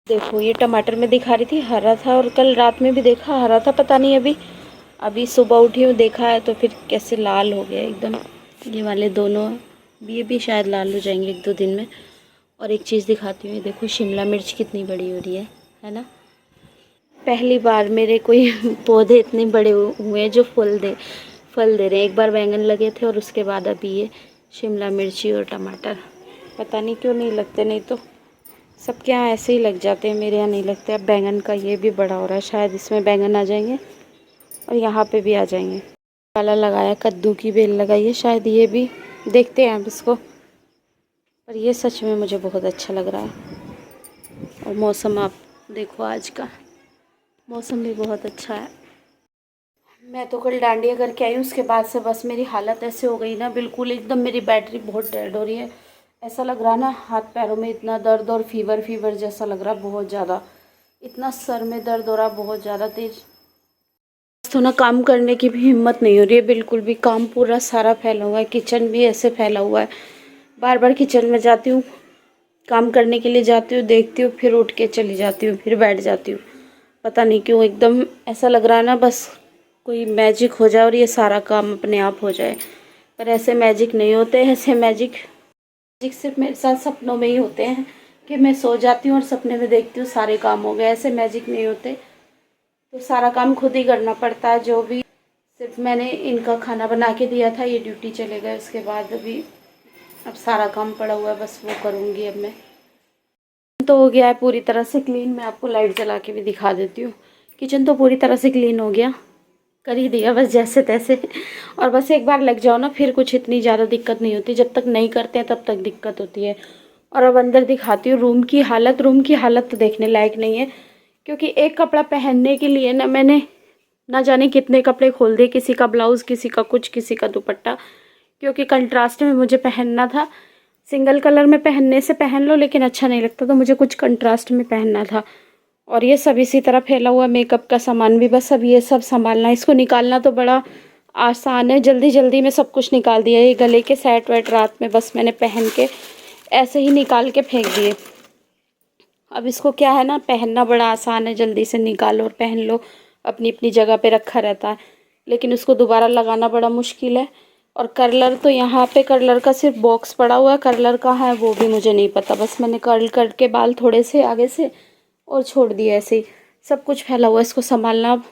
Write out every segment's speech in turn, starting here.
देखो ये टमाटर में दिखा रही थी हरा था, और कल रात में भी देखा हरा था, पता नहीं अभी अभी सुबह उठी हूँ देखा है तो फिर कैसे लाल हो गया एकदम। ये वाले दोनों ये भी शायद लाल हो जाएंगे 1-2 दिन में। और एक चीज़ दिखाती हूँ, देखो शिमला मिर्च कितनी बड़ी हो रही है ना। पहली बार मेरे कोई पौधे इतने बड़े हुए हैं जो फल दे रहे हैं। एक बार बैंगन लगे थे और उसके बाद अभी ये शिमला मिर्ची और टमाटर। पता नहीं क्यों नहीं लगते, नहीं तो सबके यहाँ ऐसे ही लग जाते हैं, मेरे यहाँ नहीं लगते। अब बैंगन का ये भी बड़ा हो रहा है, शायद इसमें बैंगन आ जाएंगे और यहाँ पे भी आ जाएंगे। वाला लगाया, कद्दू की बेल लगाई है, शायद ये भी देखते हैं अब इसको। पर ये सच में मुझे बहुत अच्छा लग रहा है। और मौसम आप देखो, आज का मौसम भी बहुत अच्छा है। मैं तो कल डांडिया करके आई हूँ, उसके बाद से बस मेरी हालत ऐसे हो गई ना, बिल्कुल एकदम मेरी बैटरी बहुत डेड हो रही है। ऐसा लग रहा ना हाथ पैरों में इतना दर्द और फीवर जैसा लग रहा बहुत ज़्यादा। इतना सर में दर्द हो रहा बहुत ज़्यादा तेज। तो ना काम करने की भी हिम्मत नहीं हो रही है बिल्कुल भी। काम पूरा सारा फैला हुआ है, किचन भी ऐसे फैला हुआ है। बार बार किचन में जाती हूँ, काम करने के लिए जाती हूँ, देखती हूँ, फिर उठ के चली जाती हूँ, फिर बैठ जाती हूँ। पता नहीं क्यों एकदम ऐसा लग रहा है ना बस कोई मैजिक हो जाए और ये सारा काम अपने आप हो जाए। पर ऐसे मैजिक नहीं होते, ऐसे मैजिक सिर्फ मेरे साथ सपनों में ही होते हैं कि मैं सो जाती हूँ और सपने में देखती हूँ सारे काम हो गए। ऐसे मैजिक नहीं होते, तो सारा काम खुद ही करना पड़ता है। जो भी सिर्फ मैंने इनका खाना बना के दिया था, ये ड्यूटी चले गए, उसके बाद अभी अब सारा काम पड़ा हुआ है, बस वो करूँगी अब मैं। तो हो गया है पूरी तरह से क्लीन। मैं आपको लाइट जला के भी दिखा देती हूँ। किचन तो पूरी तरह से क्लीन हो गया, कर ही दिया बस जैसे तैसे। और बस एक बार लग जाओ ना फिर कुछ इतनी ज़्यादा दिक्कत नहीं होती, जब तक नहीं करते हैं तब तक दिक्कत होती है। और अब अंदर दिखाती हूँ रूम की हालत। रूम की हालत तो देखने लायक नहीं है, क्योंकि एक कपड़ा पहनने के लिए ना मैंने ना जाने कितने कपड़े खोल दिए। किसी का ब्लाउज़, किसी का कुछ, किसी का दुपट्टा, क्योंकि कंट्रास्ट में मुझे पहनना था। सिंगल कलर में पहनने से पहन लो लेकिन अच्छा नहीं लगता, तो मुझे कुछ कंट्रास्ट में पहनना था। और ये सब इसी तरह फैला हुआ मेकअप का सामान भी, बस अब ये सब संभालना। इसको निकालना तो बड़ा आसान है, जल्दी जल्दी में सब कुछ निकाल दिया। ये गले के सेट वेट रात में बस मैंने पहन के ऐसे ही निकाल के फेंक दिए। अब इसको क्या है ना, पहनना बड़ा आसान है, जल्दी से निकालो और पहन लो, अपनी अपनी जगह पे रखा रहता है। लेकिन उसको दोबारा लगाना बड़ा मुश्किल है। और कर्लर तो यहाँ पे कर्लर का सिर्फ बॉक्स पड़ा हुआ है, कर्लर कहाँ है वो भी मुझे नहीं पता। बस मैंने कर्ल करके बाल थोड़े से आगे से और छोड़ दिया ऐसे ही। सब कुछ फैला हुआ है, इसको संभालना अब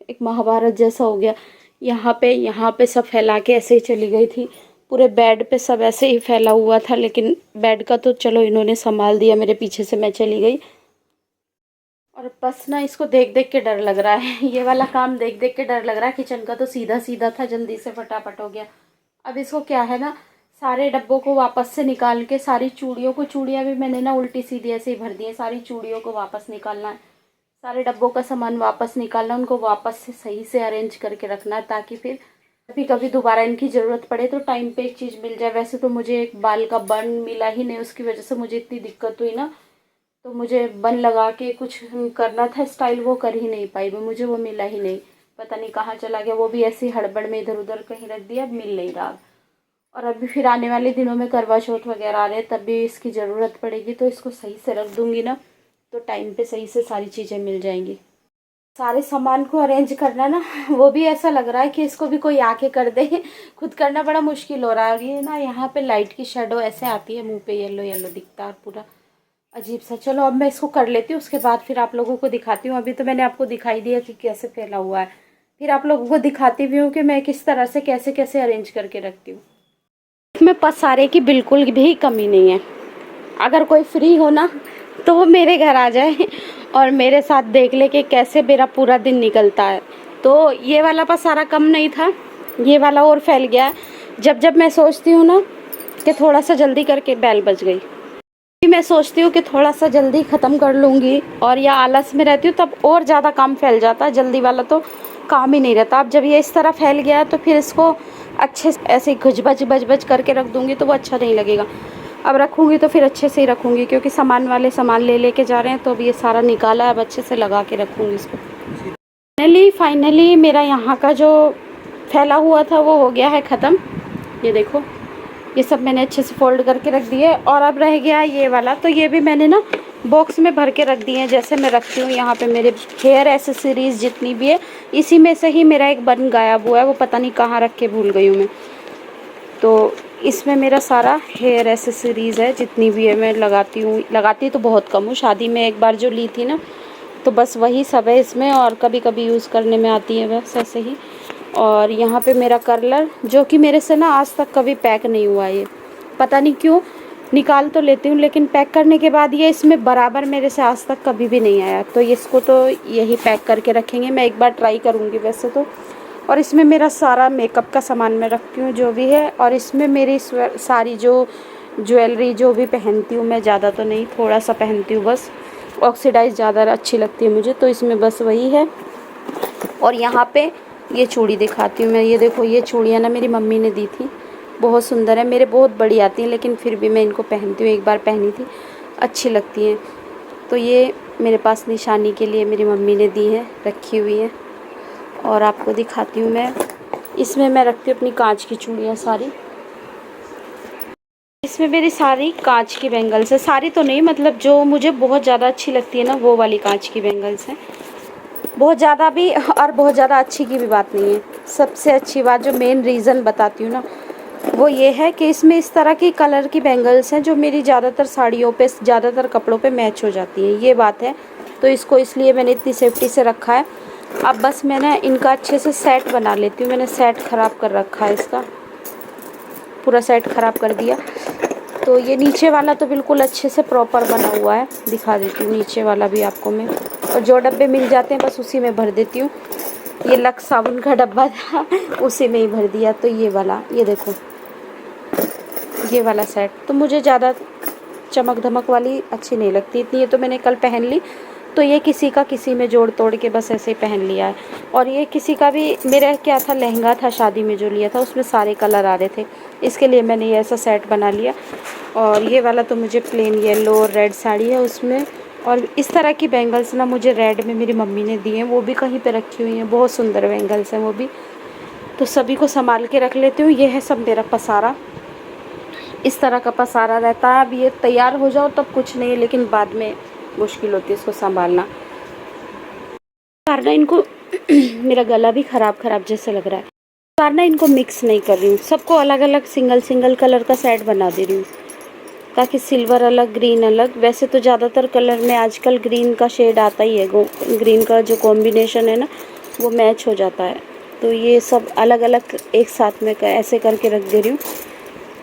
एक महाभारत जैसा हो गया। यहाँ पे सब फैला के ऐसे ही चली गई थी। पूरे बेड पे सब ऐसे ही फैला हुआ था, लेकिन बेड का तो चलो इन्होंने संभाल दिया, मेरे पीछे से मैं चली गई। और बस ना इसको देख देख के डर लग रहा है। ये वाला काम देख देख के डर लग रहा है। किचन का तो सीधा सीधा था, जल्दी से फटाफट हो गया। अब इसको क्या है ना, सारे डब्बों को वापस से निकाल के, सारी चूड़ियों को, चूड़ियाँ भी मैंने ना उल्टी सीधी ऐसे ही भर दी है, सारी चूड़ियों को वापस निकालना है। सारे डब्बों का सामान वापस निकालना, उनको वापस से सही से अरेंज करके रखना है, ताकि फिर कभी कभी दोबारा इनकी ज़रूरत पड़े तो टाइम पे एक चीज़ मिल जाए। वैसे तो मुझे एक बाल का बन मिला ही नहीं, उसकी वजह से मुझे इतनी दिक्कत हुई ना। तो मुझे बन लगा के कुछ करना था स्टाइल, वो कर ही नहीं पाई मैं, मुझे वो मिला ही नहीं। पता नहीं कहाँ चला गया, वो भी ऐसी हड़बड़ में इधर उधर कहीं रख दिया, अब मिल नहीं रहा। और अभी फिर आने वाले दिनों में करवा चौथ वगैरह आ रहे हैं, तब भी इसकी ज़रूरत पड़ेगी, तो इसको सही से रख दूँगी ना, तो टाइम पे सही से सारी चीज़ें मिल जाएंगी। सारे सामान को अरेंज करना ना, वो भी ऐसा लग रहा है कि इसको भी कोई आके कर दे। खुद करना बड़ा मुश्किल हो रहा है। ये ना यहाँ पे लाइट की शेडो ऐसे आती है, मुंह पे येलो येलो दिखता है पूरा अजीब सा। चलो अब मैं इसको कर लेती हूँ, उसके बाद फिर आप लोगों को दिखाती हूँ। अभी तो मैंने आपको दिखाई दिया कि कैसे फैला हुआ है, फिर आप लोगों को दिखाती भी हूँ कि मैं किस तरह से कैसे कैसे अरेंज करके रखती हूँ। इसमें पसारे की बिल्कुल भी कमी नहीं है। अगर कोई फ्री हो ना तो वो मेरे घर आ जाए और मेरे साथ देख ले कि कैसे मेरा पूरा दिन निकलता है। तो ये वाला पसारा कम नहीं था, ये वाला और फैल गया। जब जब मैं सोचती हूँ ना कि थोड़ा सा जल्दी करके, बेल बज गई, मैं सोचती हूँ कि थोड़ा सा जल्दी ख़त्म कर लूँगी और या आलस में रहती हूँ, तब और ज़्यादा काम फैल जाता है। जल्दी वाला तो काम ही नहीं रहता। अब जब ये इस तरह फैल गया है तो फिर इसको अच्छे से ऐसे घुच बच करके रख दूँगी तो वो अच्छा नहीं लगेगा। अब रखूँगी तो फिर अच्छे से ही रखूँगी, क्योंकि सामान वाले सामान ले के जा रहे हैं, तो अब ये सारा निकाला है, अब अच्छे से लगा के रखूँगी इसको। फाइनली मेरा यहाँ का जो फैला हुआ था वो हो गया है ख़त्म। ये देखो, ये सब मैंने अच्छे से फोल्ड करके रख दिए। और अब रह गया ये वाला, तो ये भी मैंने ना बॉक्स में भर के रख दिए हैं, जैसे मैं रखती हूँ। यहाँ पे मेरे हेयर एसेसरीज़ जितनी भी है, इसी में से ही मेरा एक बन गायब हुआ है, वो पता नहीं कहाँ रख के भूल गई हूँ मैं। तो इसमें मेरा सारा हेयर एसेसरीज़ है जितनी भी है, मैं लगाती हूँ। लगाती तो बहुत कम हूँ, शादी में एक बार जो ली थी ना, तो बस वही सब है इसमें, और कभी कभी यूज़ करने में आती है बस ऐसे ही। और यहाँ पे मेरा कर्लर, जो कि मेरे से ना आज तक कभी पैक नहीं हुआ, ये पता नहीं क्यों। निकाल तो लेती हूँ, लेकिन पैक करने के बाद ये इसमें बराबर मेरे से आज तक कभी भी नहीं आया। तो इसको तो यही पैक करके रखेंगे, मैं एक बार ट्राई करूँगी वैसे तो। और इसमें मेरा सारा मेकअप का सामान मैं रखती हूँ जो भी है। और इसमें मेरी सारी जो ज्वेलरी जो भी पहनती हूँ मैं, ज़्यादा तो नहीं, थोड़ा सा पहनती हूँ बस, ऑक्सीडाइज ज़्यादा अच्छी लगती है मुझे, तो इसमें बस वही है। और यहाँ पे ये चूड़ी दिखाती हूँ मैं, ये देखो, ये चूड़ियाँ ना मेरी मम्मी ने दी थी, बहुत सुंदर है। मेरे बहुत बड़ी आती हैं, लेकिन फिर भी मैं इनको पहनती हूँ, एक बार पहनी थी, अच्छी लगती हैं। तो ये मेरे पास निशानी के लिए मेरी मम्मी ने दी है, रखी हुई है। और आपको दिखाती हूँ मैं, इसमें मैं रखती हूँ अपनी कांच की चूड़ियाँ सारी। इसमें मेरी सारी कांच की बैंगल्स है, सारी तो नहीं, मतलब जो मुझे बहुत ज़्यादा अच्छी लगती है ना, वो वाली कांच की बैंगल्स हैं। बहुत ज़्यादा भी और बहुत ज़्यादा अच्छी की भी बात नहीं है। सबसे अच्छी बात, जो मेन रीज़न बताती हूँ ना, वो ये है कि इसमें इस तरह की कलर की बैंगल्स हैं जो मेरी ज़्यादातर साड़ियों पे, ज़्यादातर कपड़ों पे मैच हो जाती है, ये बात है। तो इसको इसलिए मैंने इतनी सेफ्टी से रखा है। अब बस मैं ना इनका अच्छे से सेट बना लेती हूँ। मैंने सेट ख़राब कर रखा है, इसका पूरा सेट ख़राब कर दिया। तो ये नीचे वाला तो बिल्कुल अच्छे से प्रॉपर बना हुआ है, दिखा देती हूँ नीचे वाला भी आपको मैं। और जो डब्बे मिल जाते हैं बस उसी में भर देती हूँ। ये लक्स साबुन का डब्बा था, उसी में ही भर दिया। तो ये वाला, ये देखो, ये वाला सेट तो मुझे ज़्यादा चमक धमक वाली अच्छी नहीं लगती इतनी। ये तो मैंने कल पहन ली, तो ये किसी का किसी में जोड़ तोड़ के बस ऐसे ही पहन लिया है। और ये किसी का भी, मेरा क्या था, लहंगा था शादी में जो लिया था, उसमें सारे कलर आ रहे थे, इसके लिए मैंने ये ऐसा सेट बना लिया। और ये वाला तो मुझे प्लेन येलो और रेड साड़ी है उसमें। और इस तरह की बैंगल्स ना मुझे रेड में मेरी मम्मी ने दी हैं, वो भी कहीं पे रखी हुई हैं, बहुत सुंदर बैंगल्स हैं वो भी। तो सभी को संभाल के रख लेती हूँ। ये है सब मेरा पसारा, इस तरह का पसारा रहता है। अब ये तैयार हो जाओ तब कुछ नहीं है, लेकिन बाद में मुश्किल होती है इसको संभालना। ना इनको मेरा गला भी ख़राब जैसे लग रहा है। ना इनको मिक्स नहीं कर रही हूँ, सबको अलग अलग सिंगल सिंगल कलर का सेट बना दे रही हूँ, ताकि सिल्वर अलग, ग्रीन अलग। वैसे तो ज़्यादातर कलर में आजकल ग्रीन का शेड आता ही है, ग्रीन का जो कॉम्बिनेशन है ना, वो मैच हो जाता है। तो ये सब अलग अलग एक साथ में ऐसे करके रख दे रही हूँ,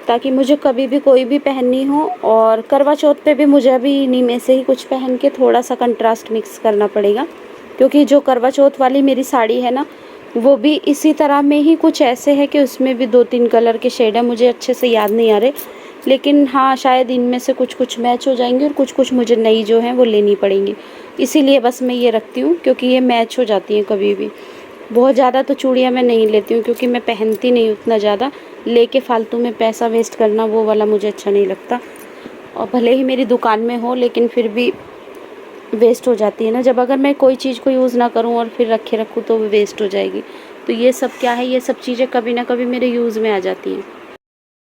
ताकि मुझे कभी भी कोई भी पहननी हो। और करवा चौथ पे भी मुझे अभी इन्हीं में से ही कुछ पहन के थोड़ा सा कंट्रास्ट मिक्स करना पड़ेगा, क्योंकि जो करवा चौथ वाली मेरी साड़ी है ना, वो भी इसी तरह में ही कुछ ऐसे है कि उसमें भी 2-3 कलर के शेड है, मुझे अच्छे से याद नहीं आ रहे, लेकिन हाँ शायद इनमें से कुछ कुछ मैच हो जाएंगे और कुछ कुछ मुझे नई जो हैं वो लेनी पड़ेंगी। इसीलिए बस मैं ये रखती हूँ, क्योंकि ये मैच हो जाती हैं कभी भी। बहुत ज़्यादा तो चूड़ियाँ मैं नहीं लेती हूँ, क्योंकि मैं पहनती नहीं उतना ज़्यादा, लेके फालतू में पैसा वेस्ट करना वो वाला मुझे अच्छा नहीं लगता। और भले ही मेरी दुकान में हो, लेकिन फिर भी वेस्ट हो जाती है ना, जब अगर मैं कोई चीज़ को यूज़ ना करूँ और फिर रखे रखूँ तो वो वेस्ट हो जाएगी। तो ये सब क्या है, ये सब चीज़ें कभी ना कभी मेरे यूज़ में आ जाती हैं।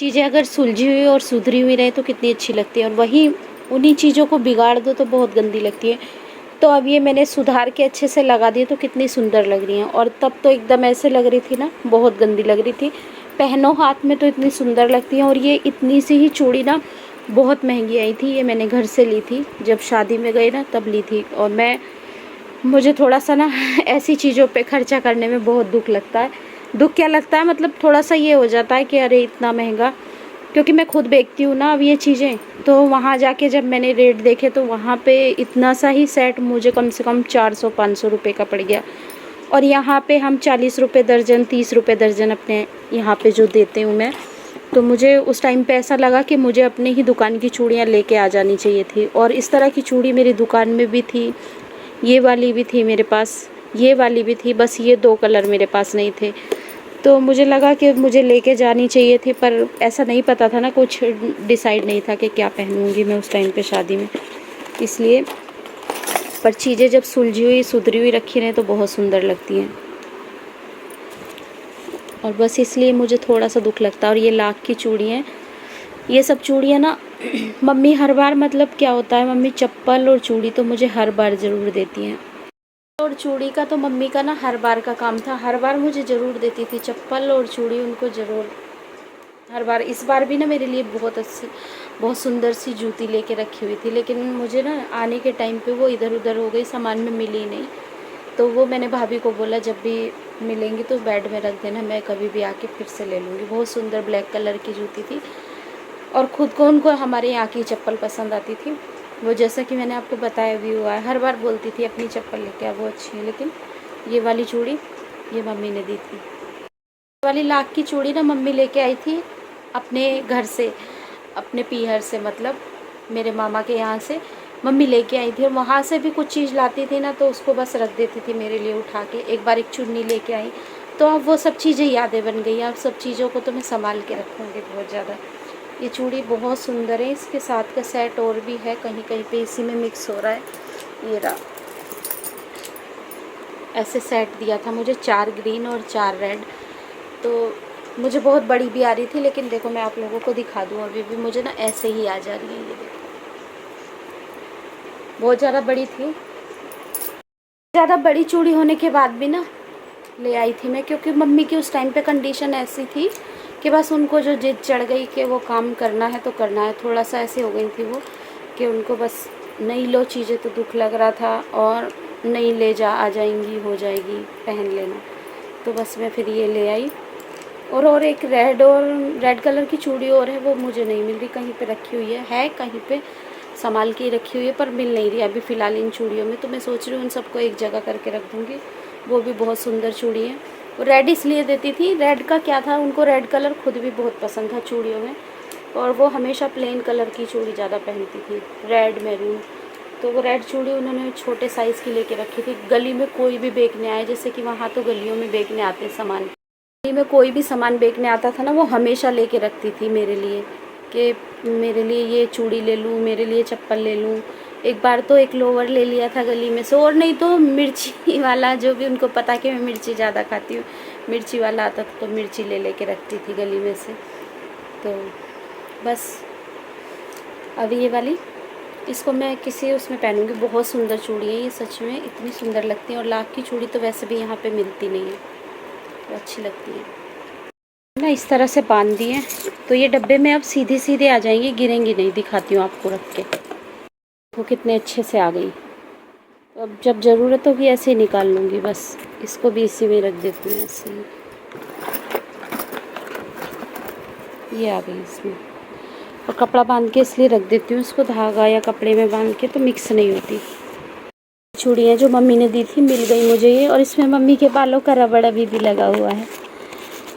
चीज़ें अगर सुलझी हुई और सुधरी हुई रहे तो कितनी अच्छी लगती है, और वही उन्हीं चीज़ों को बिगाड़ दो तो बहुत गंदी लगती है। तो अब ये मैंने सुधार के अच्छे से लगा दिए तो कितनी सुंदर लग रही हैं। और तब तो एकदम ऐसे लग रही थी ना, बहुत गंदी लग रही थी। पहनो हाथ में तो इतनी सुंदर लगती हैं। और ये इतनी सी ही चूड़ी ना बहुत महंगी आई थी, ये मैंने घर से ली थी, जब शादी में गई ना तब ली थी। और मुझे थोड़ा सा ना ऐसी चीज़ों पे खर्चा करने में बहुत दुख लगता है। दुख क्या लगता है, मतलब थोड़ा सा ये हो जाता है कि अरे इतना महंगा, क्योंकि मैं खुद बेचती हूँ ना अब ये चीज़ें। तो वहाँ जाके जब मैंने रेट देखे तो वहाँ पे इतना सा ही सेट मुझे कम से कम 400-500 रुपये का पड़ गया। और यहाँ पे हम 40 रुपये दर्जन, 30 रुपये दर्जन अपने यहाँ पे जो देते हूँ मैं। तो मुझे उस टाइम पे ऐसा लगा कि मुझे अपने ही दुकान की चूड़ियाँ लेके आ जानी चाहिए थी। और इस तरह की चूड़ी मेरी दुकान में भी थी, ये वाली भी थी मेरे पास, ये वाली भी थी, बस ये 2 कलर मेरे पास नहीं थे। तो मुझे लगा कि मुझे लेके जानी चाहिए थी, पर ऐसा नहीं पता था ना, कुछ डिसाइड नहीं था कि क्या पहनूंगी मैं उस टाइम पे शादी में, इसलिए। पर चीज़ें जब सुलझी हुई सुधरी हुई रखी रहें तो बहुत सुंदर लगती हैं। और बस इसलिए मुझे थोड़ा सा दुख लगता है। और ये लाख की चूड़ी हैं, ये सब चूड़ियाँ ना मम्मी हर बार मतलब क्या होता है, मम्मी चप्पल और चूड़ी तो मुझे हर बार ज़रूर देती हैं। और चूड़ी का तो मम्मी का ना हर बार का काम था, हर बार मुझे ज़रूर देती थी चप्पल और चूड़ी, उनको ज़रूर हर बार। इस बार भी ना मेरे लिए बहुत अच्छी, बहुत सुंदर सी जूती लेके रखी हुई थी, लेकिन मुझे ना आने के टाइम पे वो इधर उधर हो गई, सामान में मिली नहीं। तो वो मैंने भाभी को बोला जब भी मिलेंगी तो बेड में रख देना, मैं कभी भी आके फिर से ले लूँगी। बहुत सुंदर ब्लैक कलर की जूती थी, और ख़ुद को उनको हमारे यहाँ की चप्पल पसंद आती थी। वो जैसा कि मैंने आपको बताया भी हुआ है, हर बार बोलती थी अपनी चप्पल लेके आ, वो अच्छी है। लेकिन ये वाली चूड़ी ये मम्मी ने दी थी। ये वाली लाख की चूड़ी ना मम्मी लेके आई थी अपने घर से, अपने पीहर से, मतलब मेरे मामा के यहाँ से मम्मी लेके आई थी। और वहाँ से भी कुछ चीज़ लाती थी ना तो उसको बस रख देती थी मेरे लिए उठा के। एक बार एक चुन्नी लेके आई, तो अब वो सब चीज़ें यादें बन गई। अब सब चीज़ों को तो मैं संभाल के रखूँगी बहुत ज़्यादा। ये चूड़ी बहुत सुंदर है, इसके साथ का सेट और भी है, कहीं कहीं पे इसी में मिक्स हो रहा है। ये रहा, ऐसे सेट दिया था मुझे, 4 ग्रीन और 4 रेड। तो मुझे बहुत बड़ी भी आ रही थी, लेकिन देखो मैं आप लोगों को दिखा दूँ, अभी भी मुझे ना ऐसे ही आ जा रही है। ये देखो बहुत ज़्यादा बड़ी थी, ज़्यादा बड़ी चूड़ी होने के बाद भी ना ले आई थी मैं, क्योंकि मम्मी की उस टाइम पे कंडीशन ऐसी थी कि बस उनको जो जिद चढ़ गई कि वो काम करना है तो करना है। थोड़ा सा ऐसे हो गई थी वो कि उनको बस नहीं लो चीज़ें तो दुख लग रहा था, और नहीं ले जा, आ जाएंगी, हो जाएगी, पहन लेना। तो बस मैं फिर ये ले आई। और एक रेड कलर की चूड़ी और है, वो मुझे नहीं मिल रही, कहीं पे रखी हुई है कहीं पे संभाल के रखी हुई है, पर मिल नहीं रही अभी फ़िलहाल इन चूड़ियों में। तो मैं सोच रही हूँ उन सबको एक जगह करके रख दूँगी। वो भी बहुत सुंदर चूड़ी है। वो रेड इसलिए देती थी, रेड का क्या था, उनको रेड कलर खुद भी बहुत पसंद था चूड़ियों में, और वो हमेशा प्लेन कलर की चूड़ी ज़्यादा पहनती थी, रेड मैरून। तो वो रेड चूड़ी उन्होंने छोटे साइज़ की लेके रखी थी। गली में कोई भी बेचने आए, जैसे कि वहाँ तो गलियों में बेचने आते सामान, गली में कोई भी सामान बेचने आता था ना, वो हमेशा लेके रखती थी मेरे लिए कि मेरे लिए ये चूड़ी ले लूँ, मेरे लिए चप्पल ले लूँ। एक बार तो एक लोवर ले लिया था गली में से, और नहीं तो मिर्ची वाला, जो भी उनको पता कि मैं मिर्ची ज़्यादा खाती हूँ, मिर्ची वाला आता था तो मिर्ची ले के रखती थी गली में से। तो बस अभी ये वाली, इसको मैं किसी उसमें पहनूंगी। बहुत सुंदर चूड़ी है ये, सच में इतनी सुंदर लगती है। और लाख की चूड़ी तो वैसे भी यहाँ पे मिलती नहीं है, तो अच्छी लगती है ना। इस तरह से बांध दिए तो ये डब्बे में अब सीधे सीधे आ जाएंगे, गिरेंगी नहीं। दिखाती हूँ आपको रख के, वो कितने अच्छे से आ गई। तो अब जब ज़रूरत होगी ऐसे ही निकाल लूँगी बस। इसको भी इसी में रख देती हूँ ऐसे ही, ये आ गई इसमें। और कपड़ा बांध के इसलिए रख देती हूँ इसको, धागा या कपड़े में बांध के, तो मिक्स नहीं होती। चूड़ियाँ जो मम्मी ने दी थी मिल गई मुझे ये, और इसमें मम्मी के बालों का रबड़ अभी भी लगा हुआ है।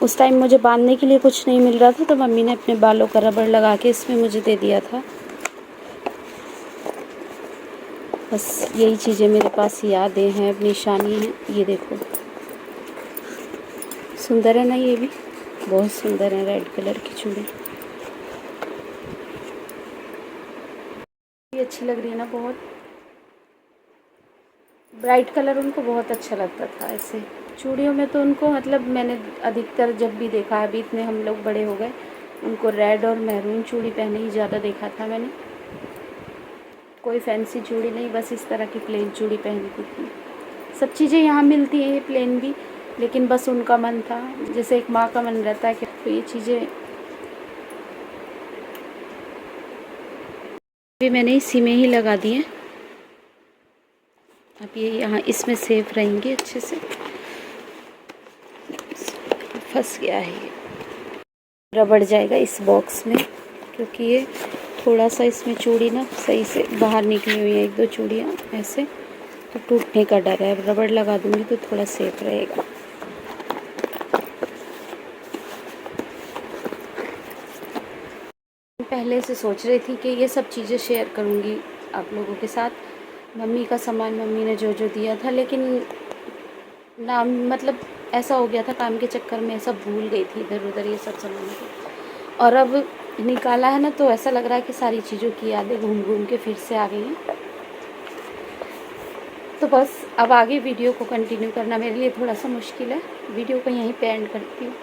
उस टाइम मुझे बांधने के लिए कुछ नहीं मिल रहा था, तो मम्मी ने अपने बालों का रबड़ लगा के इसमें मुझे दे दिया था। बस यही चीज़ें मेरे पास यादें हैं, निशानी हैं। ये देखो सुंदर है ना, ये भी बहुत सुंदर है, रेड कलर की चूड़ी। ये अच्छी लग रही है ना, बहुत ब्राइट कलर उनको बहुत अच्छा लगता था ऐसे चूड़ियों में। तो उनको मतलब मैंने अधिकतर जब भी देखा है, अभी इतने हम लोग बड़े हो गए, उनको रेड और मैरून चूड़ी पहने ही ज़्यादा देखा था मैंने। कोई फैंसी चूड़ी नहीं, बस इस तरह की प्लेन चूड़ी पहनती थी। सब चीज़ें यहाँ मिलती हैं प्लेन भी, लेकिन बस उनका मन था, जैसे एक माँ का मन रहता है कि तो ये चीज़ें भी मैंने इसी में ही लगा दी हैं। अब ये यहाँ इसमें सेफ रहेंगे अच्छे से। फंस गया है ये, रबड़ जाएगा इस बॉक्स में, क्योंकि ये थोड़ा सा इसमें चूड़ी ना सही से बाहर निकली हुई है, 1-2 चूड़ियाँ ऐसे, तो टूटने का डर है। अब रबड़ लगा दूँगी तो थोड़ा सेफ रहेगा। पहले से सोच रही थी कि ये सब चीज़ें शेयर करूँगी आप लोगों के साथ। मम्मी का सामान मम्मी ने जो जो दिया था, लेकिन ना मतलब ऐसा हो गया था काम के चक्कर में, ऐसा भूल गई थी इधर उधर ये सब सामान को। और अब निकाला है ना, तो ऐसा लग रहा है कि सारी चीज़ों की यादें घूम घूम के फिर से आ गई हैं। तो बस अब आगे वीडियो को कंटिन्यू करना मेरे लिए थोड़ा सा मुश्किल है। वीडियो को यहीं पे एंड करती हूँ।